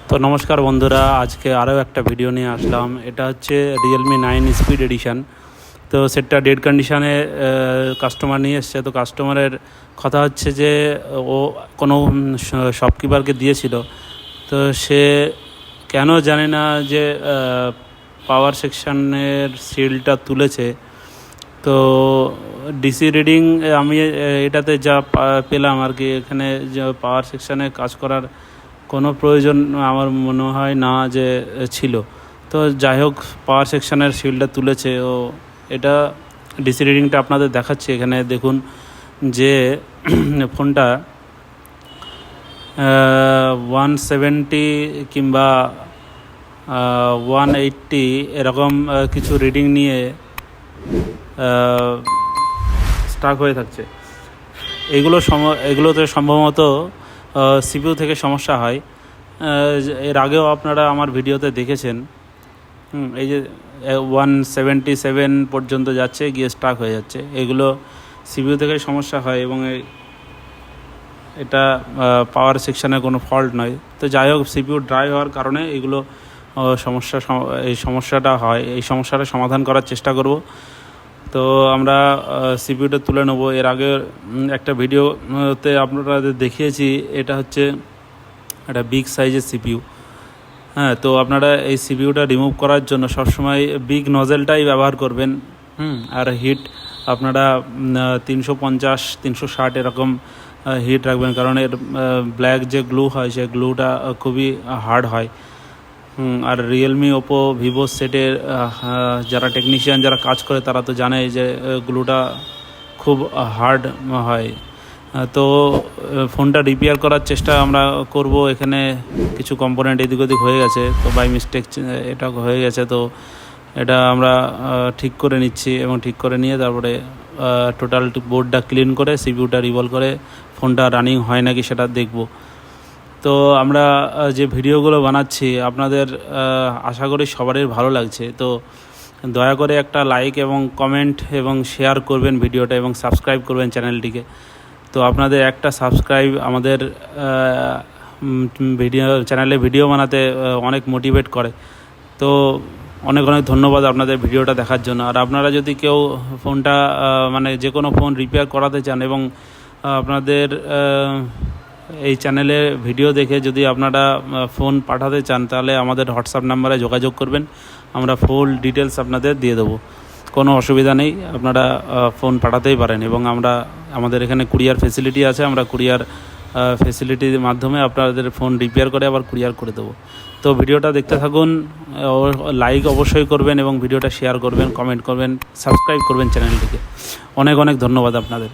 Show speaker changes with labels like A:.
A: তো নমস্কার বন্ধুরা, আজকে আরও একটা ভিডিও নিয়ে আসলাম। এটা হচ্ছে রিয়েলমি 9 স্পিড এডিশান। তো সেটটা ডেড কন্ডিশানে কাস্টমার নিয়ে এসছে। তো কাস্টমারের কথা হচ্ছে যে ও কোনো শপকিপারকে দিয়েছিল, তো সে কেন জানি না যে পাওয়ার সেকশানের সিলটা তুলেছে। তো ডিসি রিডিং আমি এটাতে যা পেলাম আর কি, এখানে যে পাওয়ার সেকশানে কাজ করার কোনো প্রয়োজন আমার মনে হয় না যে ছিল। তো যাই হোক, পাওয়ার সেকশানের সিলটা তুলেছে ও। এটা ডিসি রিডিংটা আপনাদের দেখাচ্ছি। এখানে দেখুন যে ফোনটা 170 কিংবা 180 এরকম কিছু রিডিং নিয়ে স্টাক হয়ে থাকছে। এগুলোতে সম্ভবত সিপিইউ থেকে সমস্যা হয়। এর আগেও আপনারা আমার ভিডিওতে দেখেছেন। এই যে 177 পর্যন্ত যাচ্ছে, গিয়ে স্টাক হয়ে যাচ্ছে। এগুলো সিপিইউ থেকে সমস্যা হয় এবং এটা পাওয়ার সেকশানের কোনো ফল্ট নয়। তো যাই হোক, সিপিইউ ড্রাই হওয়ার কারণে এগুলো এই সমস্যাটা হয়। এই সমস্যাটা সমাধান করার চেষ্টা করব। তো আমরা সিপিইউটা তুলে নেব। এর আগে একটা ভিডিওতে আপনাদের দেখিয়েছি। এটা হচ্ছে একটা বিগ সাইজের সিপিইউ। হ্যাঁ, তো আপনারা এই সিপিইউটা রিমুভ করার জন্য সবসময় বিগ নজেলটাই ব্যবহার করবেন। আর হিট আপনারা 350 360 এরকম হিট রাখবেন, কারণ এর ব্ল্যাক যে গ্লু হয় সে গ্লুটা খুবই হার্ড হয়। আর রিয়েলমি, ওপো, ভিভো সেটের যারা টেকনিশিয়ান যারা কাজ করে তারা তো জানে যে গ্লুটা খুব হার্ড হয়। তো ফোনটা রিপেয়ার করার চেষ্টা আমরা করব। এখানে কিছু কম্পোনেন্ট এদিক ওদিক হয়ে গেছে, তো বাই মিস্টেক এটা হয়ে গেছে। তো এটা আমরা ঠিক করে নিচ্ছি এবং ঠিক করে নিয়ে তারপরে টোটাল বোর্ডটা ক্লিন করে সিপিইউটা রিভলভ করে ফোনটা রানিং হয় নাকি সেটা দেখব। তো আমরা যে ভিডিওগুলো বানাচ্ছি আপনাদের আশা করি সবারই ভালো লাগছে। তো দয়া করে একটা লাইক এবং কমেন্ট এবং শেয়ার করবেন ভিডিওটা, এবং সাবস্ক্রাইব করবেন চ্যানেলটিকে। তো আপনাদের একটা সাবস্ক্রাইব আমাদের চ্যানেলে ভিডিও বানাতে অনেক মোটিভেট করে। তো অনেক অনেক ধন্যবাদ আপনাদের ভিডিওটা দেখার জন্য। আর আপনারা যদি কেউ ফোনটা মানে যে কোনো ফোন রিপেয়ার করাতে চান এবং আপনাদের এই চ্যানেলে ভিডিও দেখে যদি আপনারা ফোন পাঠাতে চান, তাহলে আমাদের হোয়াটসঅ্যাপ নাম্বারে যোগাযোগ করবেন। আমরা ফুল ডিটেলস আপনাদের দিয়ে দেবো, কোনো অসুবিধা নেই। আপনারা ফোন পাঠাতেই পারেন এবং আমাদের এখানে কুরিয়ার ফেসিলিটি আছে। আমরা কুরিয়ার ফেসিলিটির মাধ্যমে আপনাদের ফোন রিপেয়ার করে আবার কুরিয়ার করে দেবো। তো ভিডিওটা দেখতে থাকুন, লাইক অবশ্যই করবেন এবং ভিডিওটা শেয়ার করবেন, কমেন্ট করবেন, সাবস্ক্রাইব করবেন চ্যানেলটিকে। অনেক অনেক ধন্যবাদ আপনাদের।